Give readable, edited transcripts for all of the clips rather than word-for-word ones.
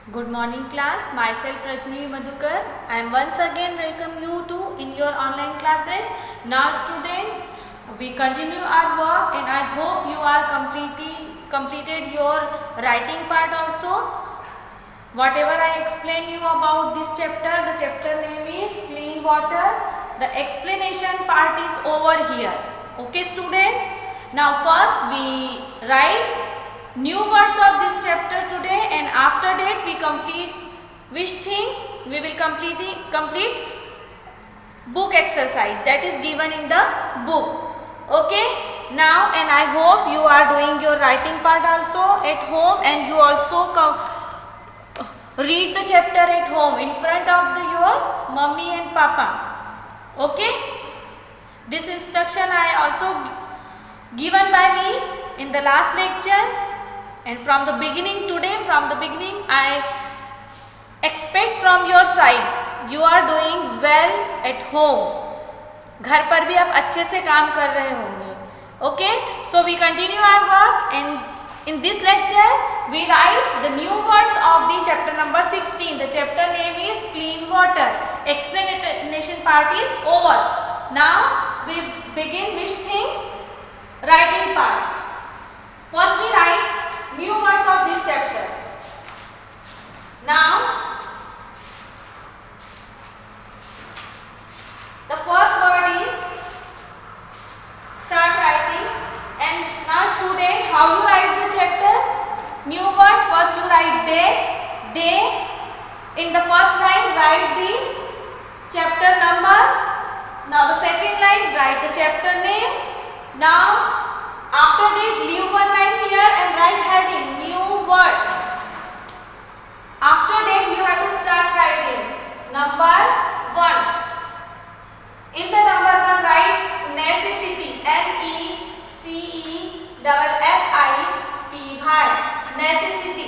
Good morning class, myself Rajni Madhukar. I am once again welcome you to in your online classes. Now student, we continue our work and I hope you are completed your writing part also. Whatever I explain you about this chapter, the chapter name is clean water. The explanation part is over here. Okay student? Now first we write new words of this chapter today and after that we complete which thing we will complete book exercise that is given in the book. Okay, now and I hope you are doing your writing part also at home and you also read the chapter at home in front of your mummy and papa. Okay, this instruction I also given by me in the last lecture. And from the beginning today, I expect from your side you are doing well at home. घर पर भी आप अच्छे से काम कर रहे होंगे. Okay, so we continue our work and in this lecture we write the new words of the chapter number 16. The chapter name is clean water. Explanation part is over. Now we begin which thing? Writing part. First we write new words of this chapter. Now, the first word is start writing. And now student, how you write the chapter? New words, first you write date, day. In the first line, write the chapter number. Now the second line, write the chapter name. Now, after that, leave one line here and write heading, new words. After that, you have to start writing. Number 1. In the number 1, write necessity. Necessity. Necessity. Necessity.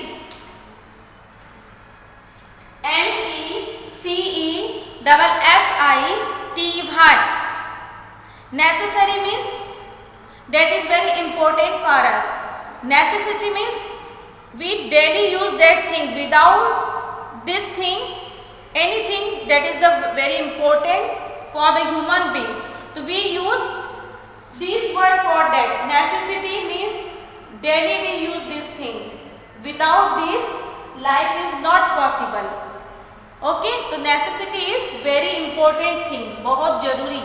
Necessary means that is very important for us. Necessity means we daily use that thing. Without this thing, anything that is the very important for the human beings. So we use this word for that. Necessity means daily we use this thing. Without this, life is not possible. Okay, so necessity is very important thing. बहुत जरूरी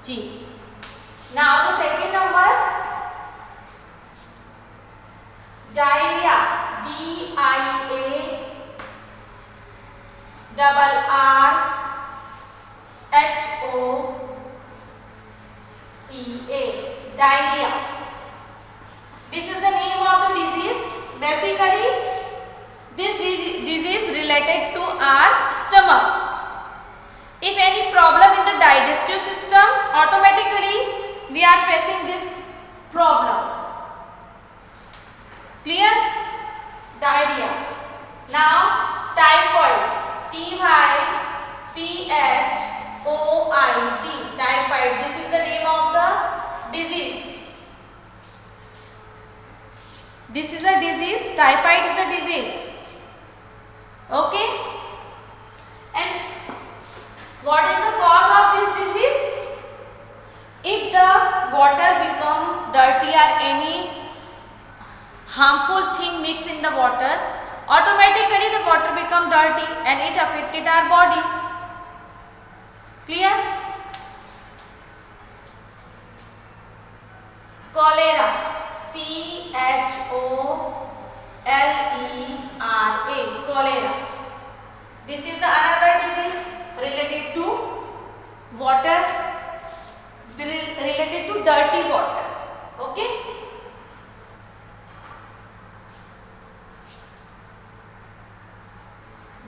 चीज. Now the second number, diarrhea. D-I-A-R-R-H-O-E-A. Diarrhea. This is the name of the disease. Basically, this disease related to our stomach. If any problem in the digestive system, automatically we are facing this problem. Clear? Diarrhea. Now typhoid. Typhoid. Typhoid. This is the name of the disease. This is a disease. Typhoid is a disease. Okay? And what is the cause of this disease? If the water become dirty or any harmful thing mix in the water, automatically the water become dirty and it affected our body. Clear? Cholera. C-H-O-L-E-R-A. Cholera. This is the another disease related to water, related to dirty water. Okay?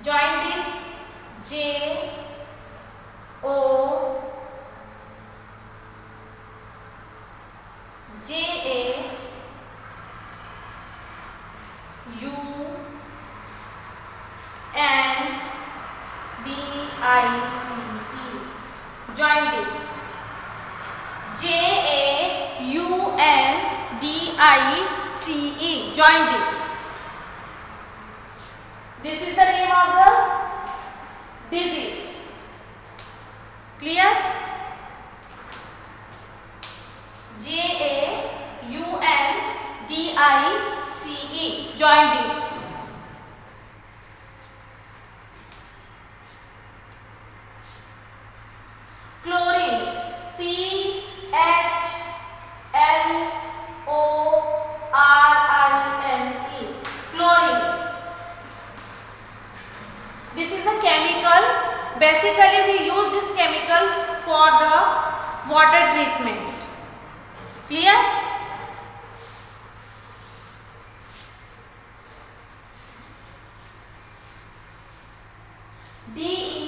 Join this. J-A-U-N-D-I-C-E. Join this. J-A-U-N-D-I-C-E. Join this. This is the name of the disease. Clear? JAUNDICE. Jaundice. Chlorine. CHLORINE. Chlorine. This is the chemical. Basically we use this chemical for the water treatment. Clear? DECANATION.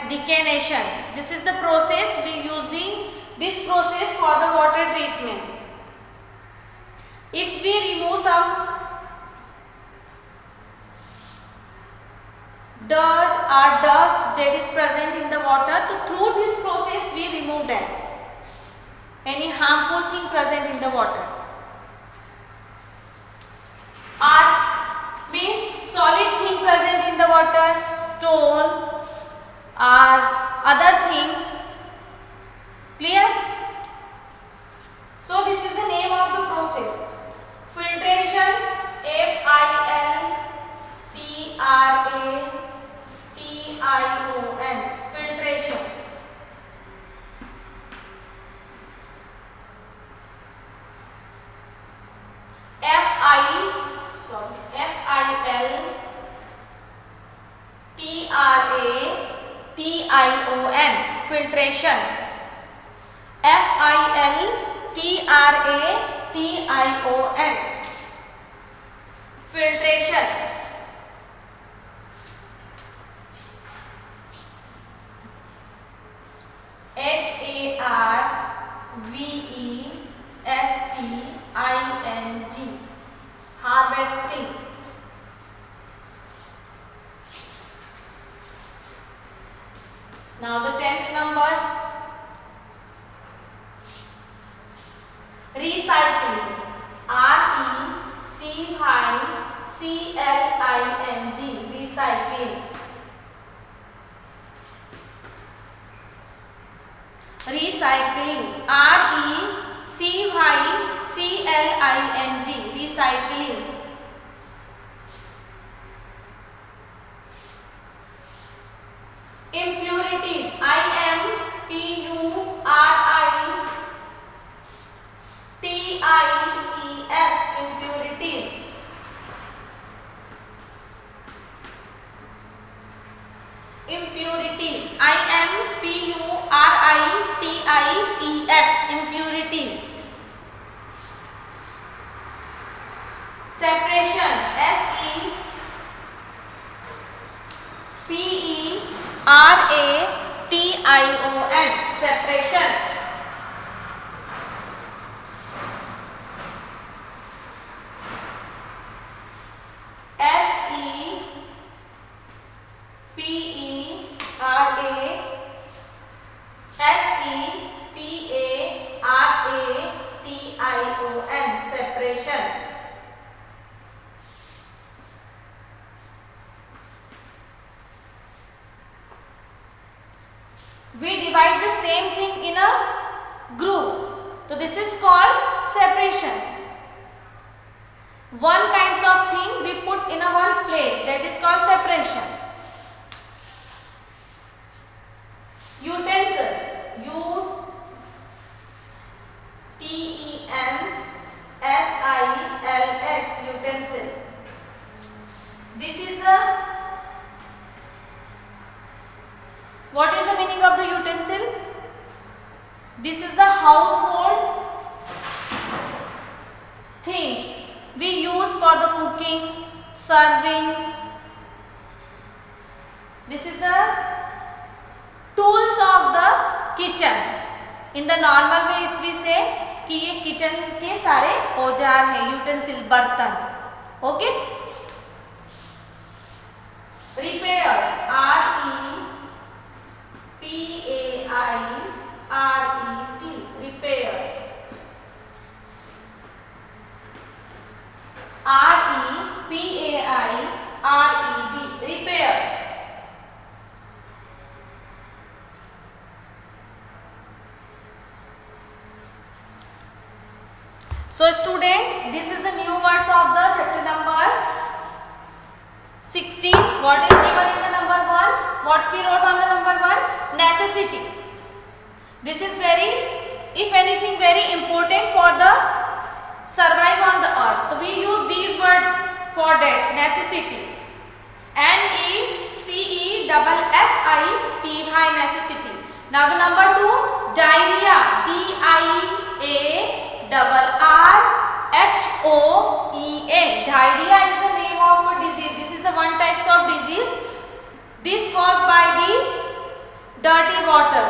Decanation. This is the process we using this process for the water treatment. If we remove some dirt or dust that is present in the water, so through this process we remove that. Any harmful thing present in the water. Or means solid thing present in the water, stone or other things. Clear? So this is the name of the process. Filtration. FILTRATION. Filtration. FILTRATION. Filtration. FILTRATION. Filtration. HARVESTING. Harvesting. Now the 10th number. Recycling. RECYCLING. Recycling. Recycling. RECYCLING. Recycling. Impurities. IMPURITIES. Impurities. Impurities. IMPURITIES. Impurities. Separation. SEPARATION. Separation. SEPARATION. Separation. We divide the same thing in a group. So this is called separation. One kinds of thing we put in a one place, that is called separation. Utensil. UTENSILS. Utensil. This is the, what is the meaning of the utensil? This is the household things we use for the cooking, serving. This is the tools of the kitchen. In the normal way if we say कि ये kitchen के सारे औजार हैं, utensil, बर्तन. Okay. Repair. So student, this is the new words of the chapter number 16. What is given in the number 1? What we wrote on the number 1? Necessity. This is very, if anything, very important for the survive on the earth. So we use these words for that, necessity. NECESSITY, necessity. Now the number 2, diarrhea. DIARRHOEA. Diarrhea is the name of a disease. This is the one type of disease. This caused by the dirty water.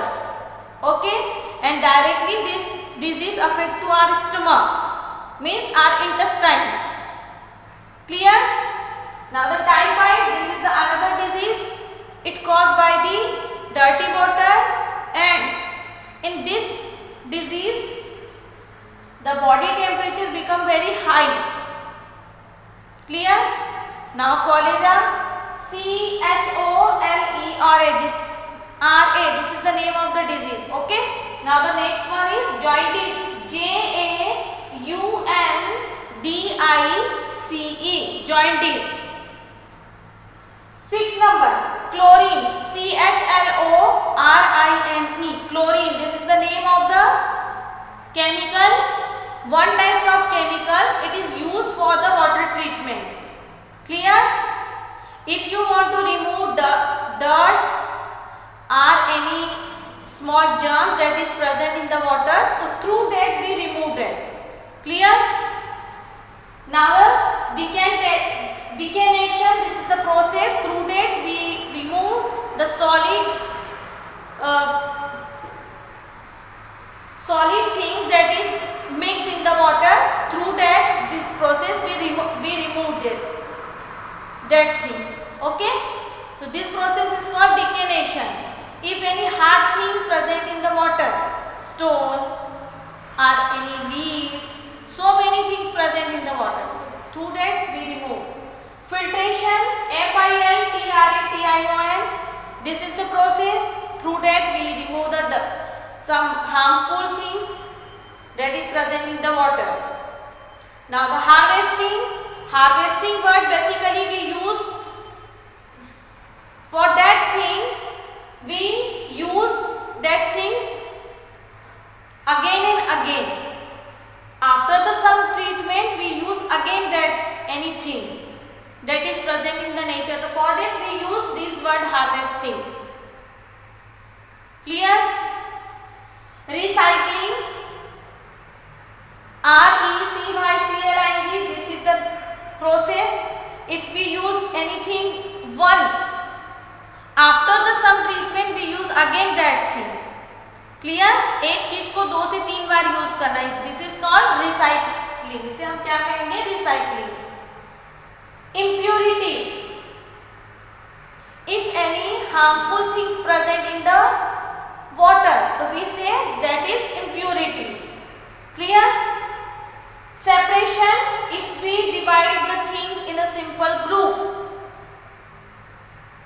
Okay, and directly this disease affect to our stomach, means our intestine. Clear? Now the typhoid, this is the another disease. It caused by the dirty water, and in this disease the body temperature become very high. Clear? Now cholera, CHOLERA, this is the name of the disease. Okay, now the next one is jaundice, JAUNDICE, jaundice. Sixth number, chlorine, CHLORINE, chlorine. This is the name of the chemical, one type of chemical. It is used for the water treatment. Clear? If you want to remove the dirt or any small germ that is present in the water, so through that we remove that. Clear? Now decantation, this is the process through that we remove the solid things that is mixed in the water. Through that this process we remove that things. Okay, so this process is called decantation. If any hard thing present in the water, stone or any leaf, so many things present in the water, through that we remove. Filtration, FILTRATION, this is the process. Through that we remove some harmful things that is present in the water. Now the harvesting word basically we use for that thing, we use that thing again and again. After the some treatment we use again that anything that is present in the nature. So for that we use this word harvesting. Clear? Recycling, RECYCLING, this is the process. If we use anything once, after the some treatment we use again that thing. Clear? एक चीज को 2 से 3 बार use करना है. This is called recycling. इसे हम क्या कहेंगे? Recycling. Impurities, if any harmful things present in the water, so we say that is impurities. Clear? Separation, if we divide the things in a simple group,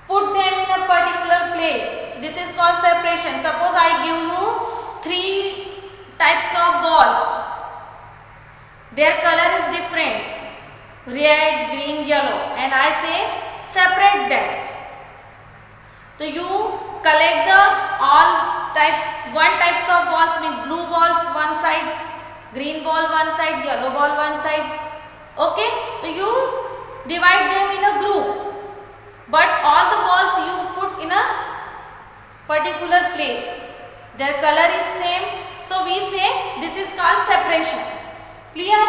put them in a particular place, this is called separation. Suppose I give you 3 types of balls, their color is different, red, green, yellow, and I say separate that. So you collect the all one types of balls, mean blue balls one side, green ball one side, yellow ball one side. Okay, so you divide them in a group, but all the balls you put in a particular place, their color is same, so we say this is called separation. Clear?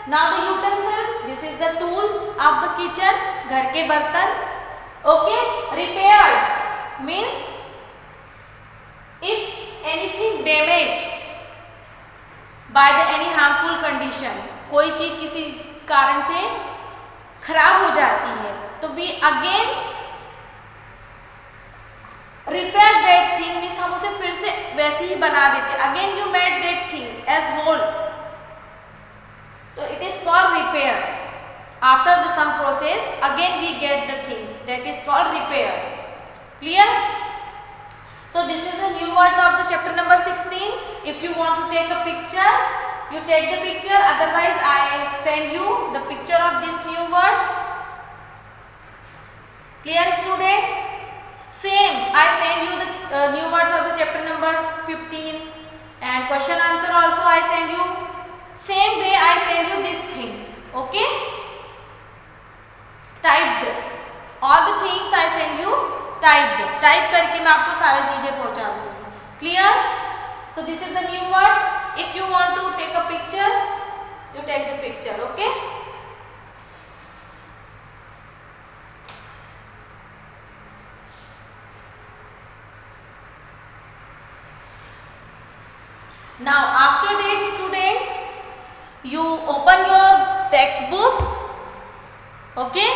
Now the utensils, this is the tools of the kitchen, घर के बर्तन. Okay, repaired means if anything damaged by the any harmful condition, कोई चीज किसी कारण से खराब हो जाती है, तो we again repair that thing, means हम उसे फिर से वैसे ही बना देते. Again you made that thing as whole. So it is called repair. After the some process, again we get the things, that is called repair. Clear? So this is the new words of the chapter number 16. If you want to take a picture, you take the picture, otherwise I send you the picture of these new words. Clear student? Same, I send you the new words of the chapter number 15 and question answer also I send you. Same way I send you this thing. Okay? Typed. All the things I send you typed. Type करके मैं आपको सारी चीजें पहुंचा दूंगी. Clear? So this is the new words. If you want to take a picture, you take the picture. Okay? Now after that student, you open your textbook. Okay?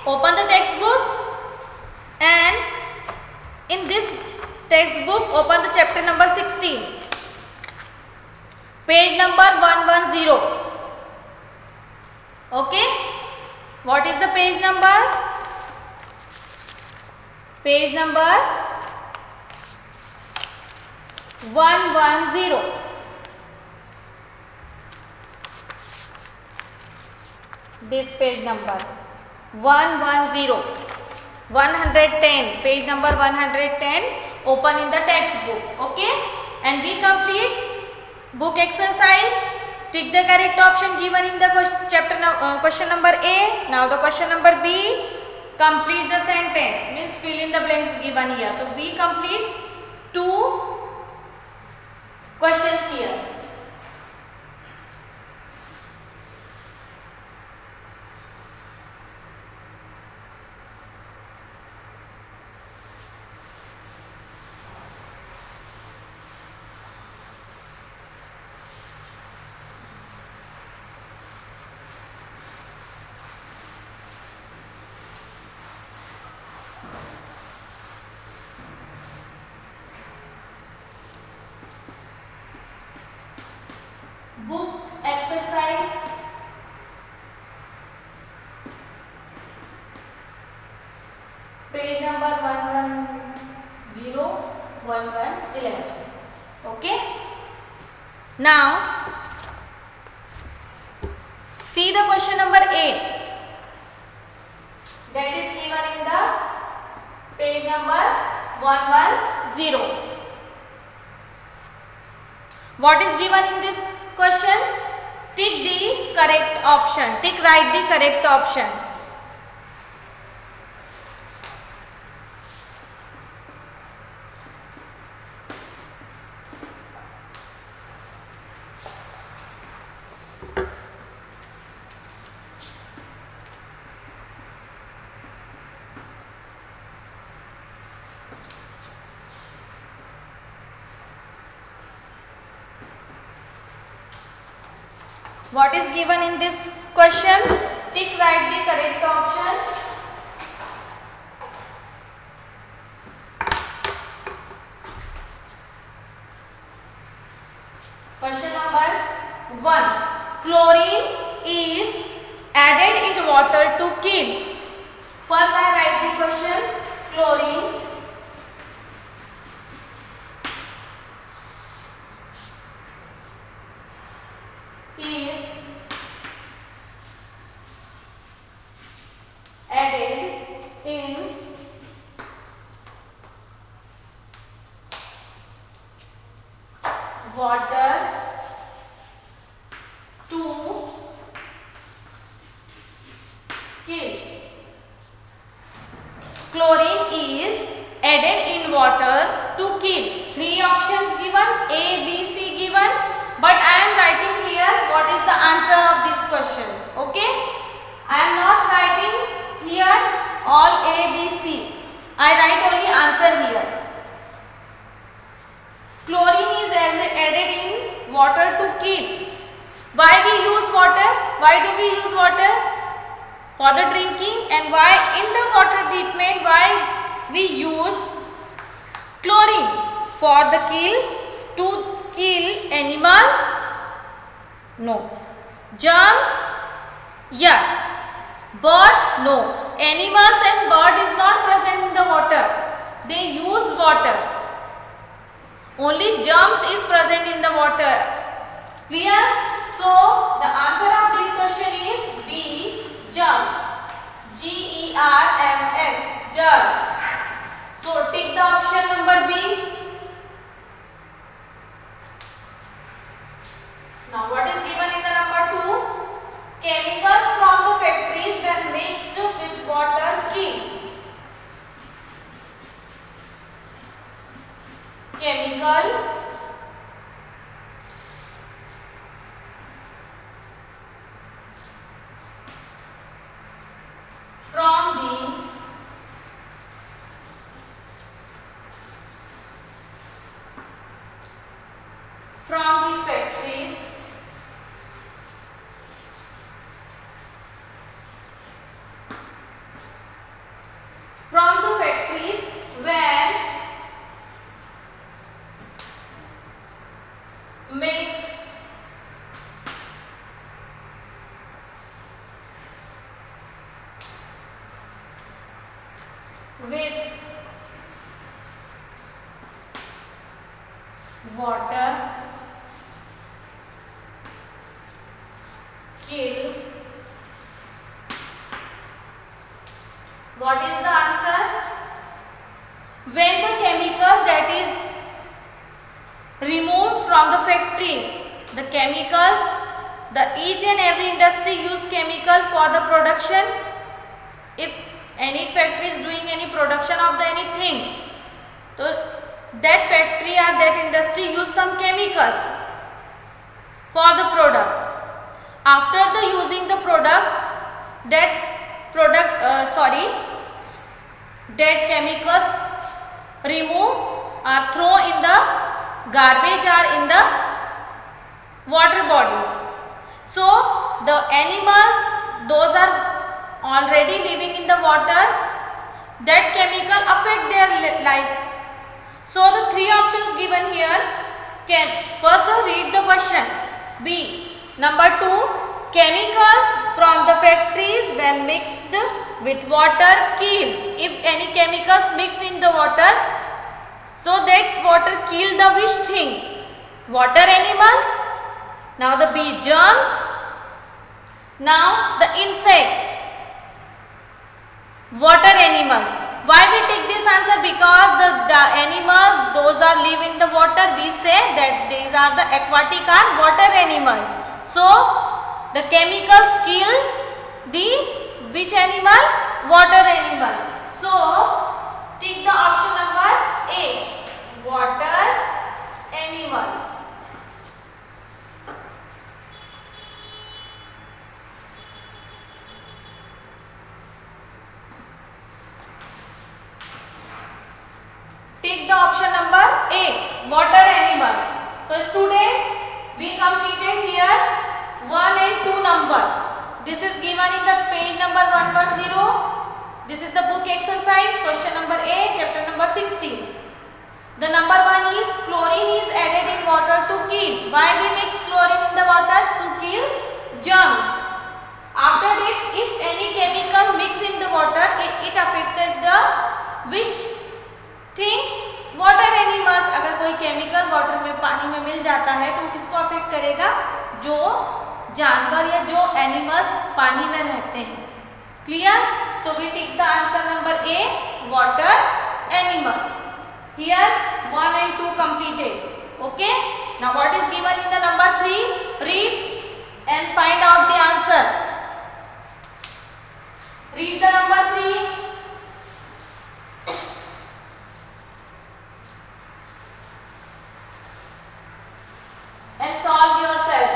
Open the textbook and in this textbook open the chapter number 16. Page number 110. Okay? What is the page number? Page number 110. This page number 110. 110. Page number 110. Open in the textbook. Okay? And we complete book exercise. Tick the correct option given in the question number A. Now the question number B. Complete the sentence. Means fill in the blanks given here. So we complete 2 questions here. Book exercise page number 110, 11. Okay? Now see the question number A that is given in the page number 110. What is given in this question? Tick the correct option. Tick write the correct option. What is given in this question? Tick write the correct option. Question number 1. Chlorine is added into water to kill. First I write the question. Chlorine is added in water to kill. Chlorine is added in water to kill. 3 options given, A, B, C given, but I am writing here what is the answer of this question. Okay? I am not writing here all A, B, C. I write only answer here. Chlorine is added in water to kill. Why we use water? Why do we use water? For the drinking. And why in the water treatment? Why we use chlorine? For the to kill animals? No. Germs? Yes. Birds? No. Animals and bird is not present in the water. They use water. Only germs is present in the water. Clear? So the answer of this question is B, germs. Germs, germs. So tick the option number B. Now what is given in the number 2? Chemicals from the factories when mixed with water kill. Chemical from the factories when mixed with water kill. What is the answer? When the chemicals that is removed from the factories, the chemicals, each and every industry use chemical for the production. If any factory is doing any production of the anything, so that factory or that industry use some chemicals for the product. After the using the product, that chemicals remove or throw in the garbage or in the water bodies. So the animals, those are already living in the water, that chemical affect their life. So the three options given here. First read the question. B, number 2, chemicals from the factories when mixed with water kills. If any chemicals mixed in the water, so that water kill the which thing? Water animals. Now the B, germs. Now the insects, water animals. Why we take this answer? Because the animal, those are live in the water, we say that these are the aquatic or water animals. So the chemicals kill the which animal? Water animal. So take the option number A, water animals. Take the option number A, water animals. So students, we completed here 1 and 2 number. This is given in the page number 110. This is the book exercise, question number 8, chapter number 16. The number 1 is chlorine is added in water to kill. Why we mix chlorine in the water? To kill germs. After that, if any chemical mix in the water, it affected the which thing? Water animals. अगर कोई chemical water में, पानी में मिल जाता है तो किसको affect करेगा? जो जानवर या जो एनिमल्स पानी में रहते हैं. Clear? So we take the answer number A, water animals. Here 1 and 2 completed. Okay. Now what is given in the number 3? Read and find out the answer. Read the number 3. And solve yourself.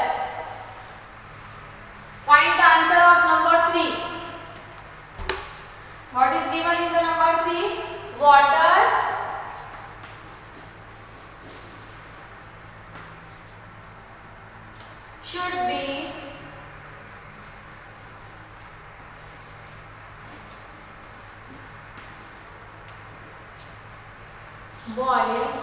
Find the answer of number 3. What is given in the number 3? Water should be boiled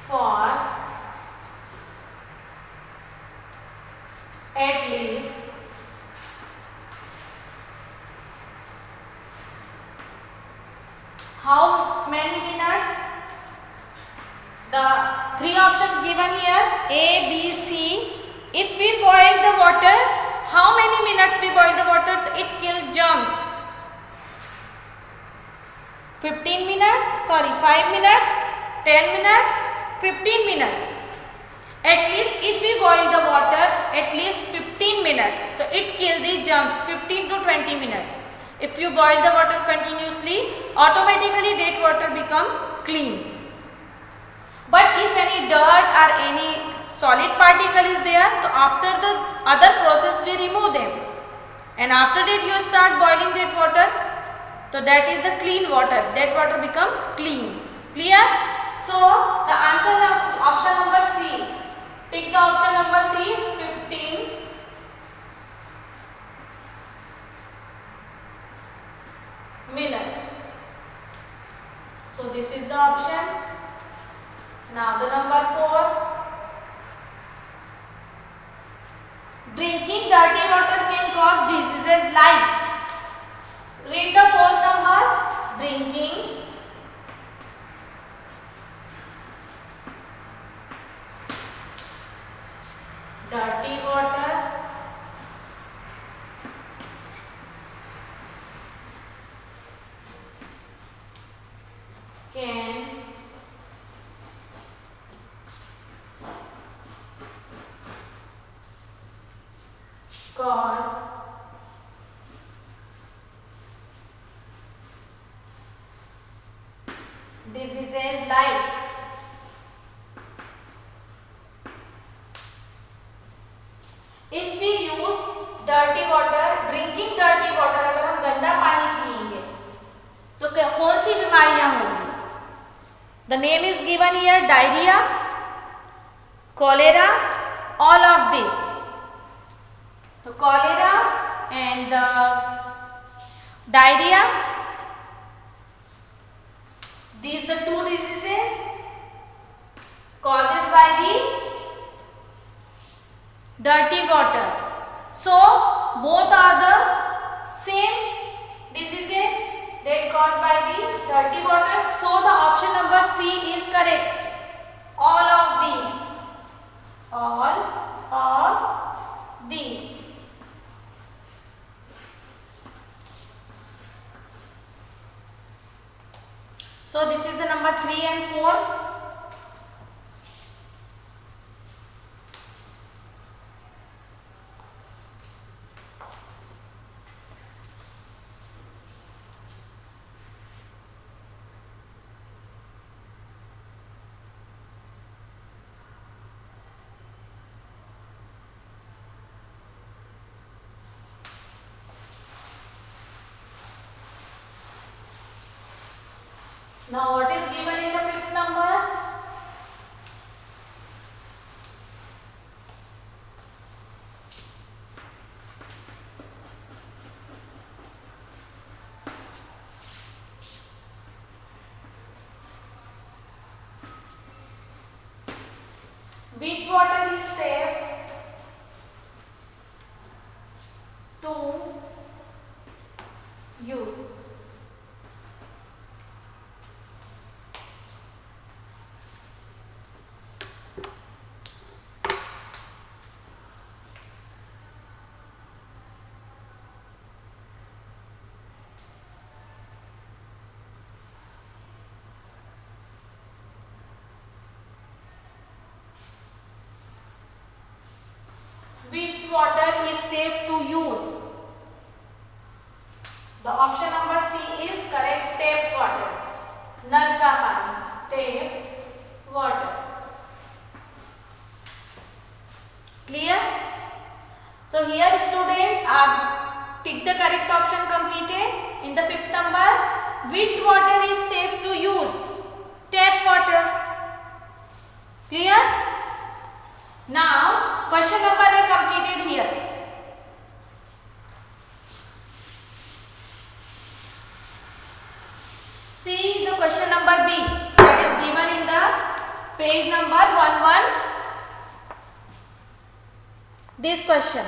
for at least 5 minutes? The three options given here, A, B, C. If we boil the water, how many minutes we boil the water? It kills germs. 15 minutes, sorry, 5 minutes, 10 minutes, 15 minutes. At least if we boil the water at least 15 minutes, so it kills the germs 15 to 20 minutes. If you boil the water continuously, automatically that water become clean. But if any dirt or any solid particle is there, so after the other process we remove them. And after that you start boiling that water, so that is the clean water. That water become clean. Clear? So the answer of option number C. Take the option number C, 15 minutes. So this is the option. Now the number 4. Drinking dirty water can cause diseases like. Read the fourth number. Drinking dirty water can cause diseases like. If we use dirty water, drinking dirty water, अगर हम गंदा पानी पिएंगे तो कौन सी बीमारियां होंगी? The name is given here, diarrhea, cholera, all of this. So cholera and diarrhea, these the two diseases causes by the dirty water. So both are the same diseases that caused by the dirty water. So the option number C is correct. All of these. All of these. So this is the number 3 and 4. Now what is given in the fifth number? Which water is safe to use? Which water is safe to use? The option number C is correct. Tap water, नल का पानी, tap water. Clear? So here student tick the correct option completed in the fifth number. Which water is safe to use? Tap water. Clear? Now question number A completed here. See the question number B that is given in the page number 11. This question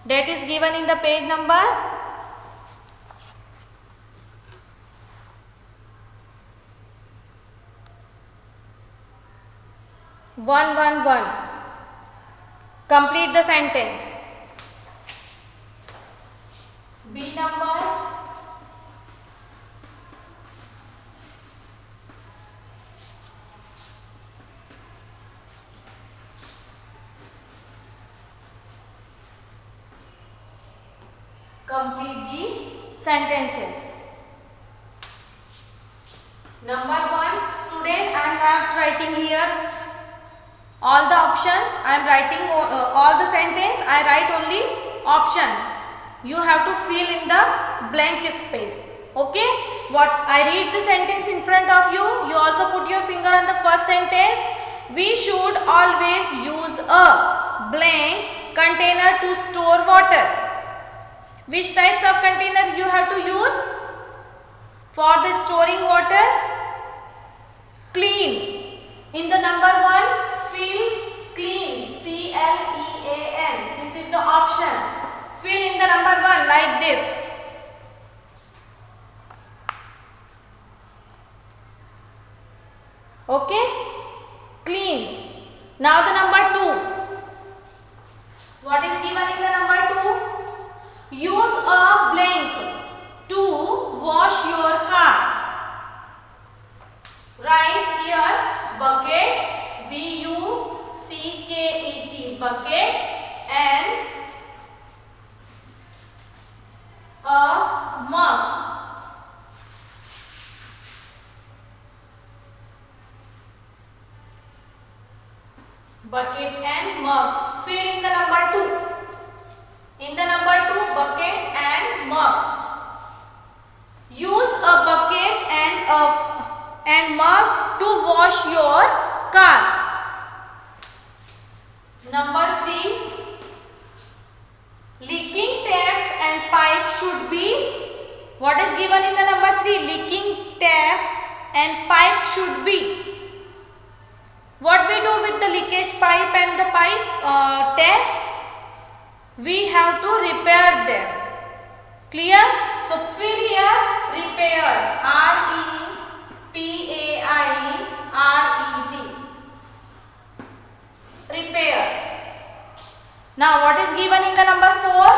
that is given in the page number 11. one one one. Complete the sentence. B number. Complete the sentences. Number 1, student, I am not writing here all the options. I am writing all the sentence. I write only option. You have to fill in the blank space. Okay? What I read the sentence in front of you. You also put your finger on the first sentence. We should always use a blank container to store water. Which types of container you have to use for the storing water? Clean. In the number 1, fill clean. C-L-E-A-N. This is the option. Fill in the number 1 like this. Okay? Clean. Now the number 2. What is given in the number 2? Use a blank to wash your car. Write here bucket, B-U-C-K-E-T, bucket, and a mug. Bucket and mug. Fill in the number 2. In the number 2, bucket and mug. Use a bucket and mug to wash your car. Number 3, leaking taps and pipes should be. What is given in the number 3? Leaking taps and pipes should be. What we do with the leakage pipe and the taps? We have to repair them. Clear? So fill here repair. R-E-P-A-I-R-E-D. Repair. Now what is given in the number 4?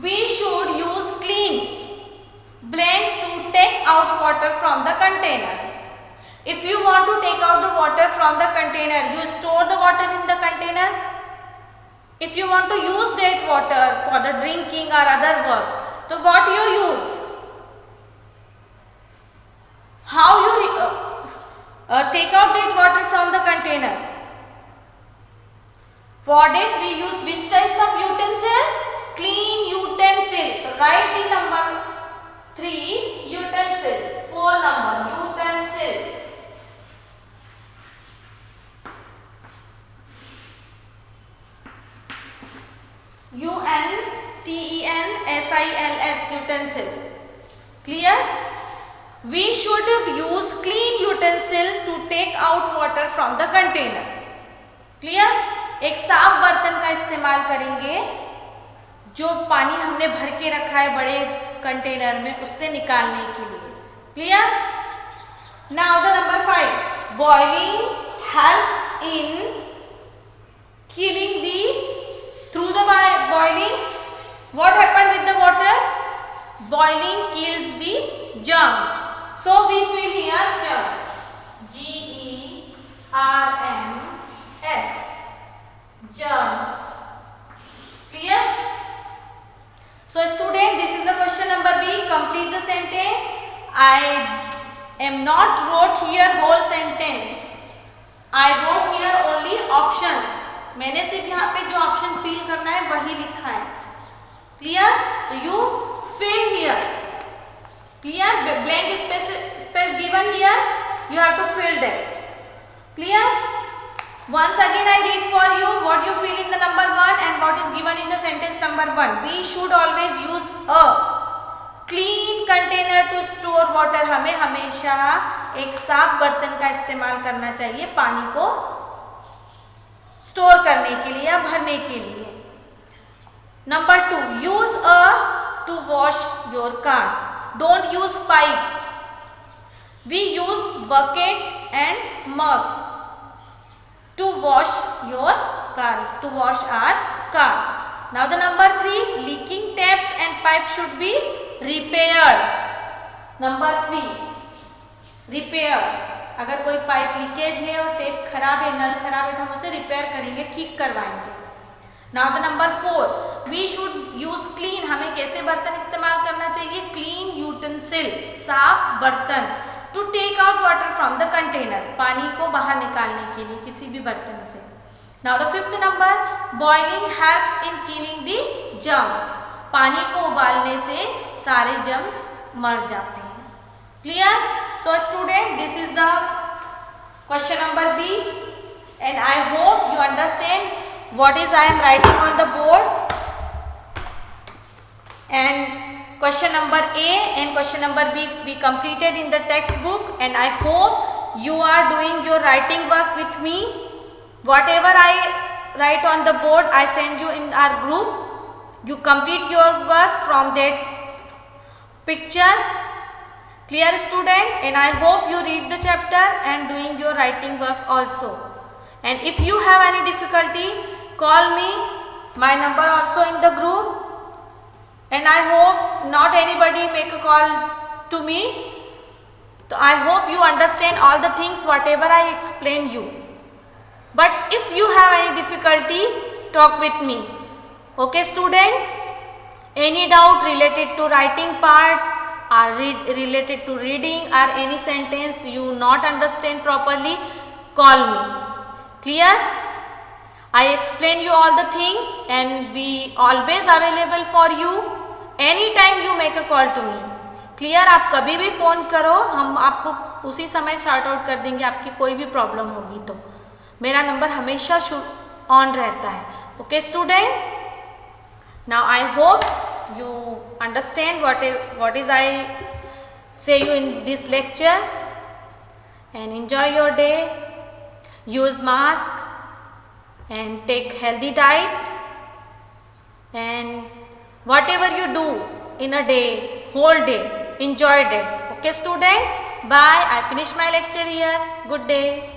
We should use clean blank to take out water from the container. If you want to take out the water from the container, you store the water in the container. If you want to use that water for the drinking or other work, so what you use? How you take out that water from the container? For that we use which types of utensil? Clean utensil. Write the number 3, utensil. 4 number, utensil. U-N-T-E-N-S-I-L-S, utensil. Clear? We should use clean utensil to take out water from the container. Clear? एक साफ बर्तन का इस्तेमाल करेंगे जो पानी हमने भर के रखा है बड़े कंटेनर में, उससे निकालने के लिए. Clear? Now the number 5. Boiling helps in killing the. Through the boiling, what happened with the water? Boiling kills the germs. So we fill here germs. G-E-R-M-S. Germs. Clear? So student, this is the question number B. Complete the sentence. I am not wrote here whole sentence. I wrote here only options. मैंने सिर्फ यहाँ पे जो option fill करना है वही लिखा है. क्लियर? तो you fill here. Clear? Blank space given here, you have to fill that. Clear? Once again I read for you what you fill in the number 1 and what is given in the sentence number 1. We should always use a clean container to store water. हमें हमेशा एक साफ बर्तन का इस्तेमाल करना चाहिए पानी को स्टोर करने के लिए या भरने के लिए. Number 2, use a to wash your car. Don't use pipe. We use bucket and mug to wash your car, to wash our car. Now the number 3, leaking taps and pipes should be repaired. Number 3, repair. अगर कोई pipe leakage है और tape खराब है, नल खराब है, तो हम उसे रिपेयर करेंगे, ठीक करवाएंगे. Now the number 4, we should use clean. हमें कैसे बर्तन इस्तेमाल करना चाहिए? क्लीन यूटेंसिल, साफ बर्तन. To take out water from the container, पानी को बाहर निकालने के लिए किसी भी बर्तन से. Now the 5th number, boiling helps in killing the germs. पानी को उबालने से सारे जर्म्स मर जाते हैं. Clear? So student, this is the question number B and I hope you understand what is I am writing on the board. And question number A and question number B we completed in the textbook, and I hope you are doing your writing work with me. Whatever I write on the board, I send you in our group. You complete your work from that picture. Clear student? And I hope you read the chapter and doing your writing work also. And if you have any difficulty, call me, my number also in the group, and I hope not anybody make a call to me. So I hope you understand all the things whatever I explain you. But if you have any difficulty, talk with me. Okay student? Any doubt related to writing part or related to reading or any sentence you not understand properly, call me. Clear? I explain you all the things and we always available for you. Anytime you make a call to me. Clear? आप कभी भी phone करो, हम आपको उसी समय short out कर देंगे. आपकी कोई भी प्रॉब्लम होगी तो मेरा नंबर हमेशा ऑन रहता है. Okay student? Now I hope you understand what is I say you in this lecture, and enjoy your day. Use mask and take healthy diet, and whatever you do in a day, whole day, enjoy it. Okay student? Bye. I finish my lecture here. Good day.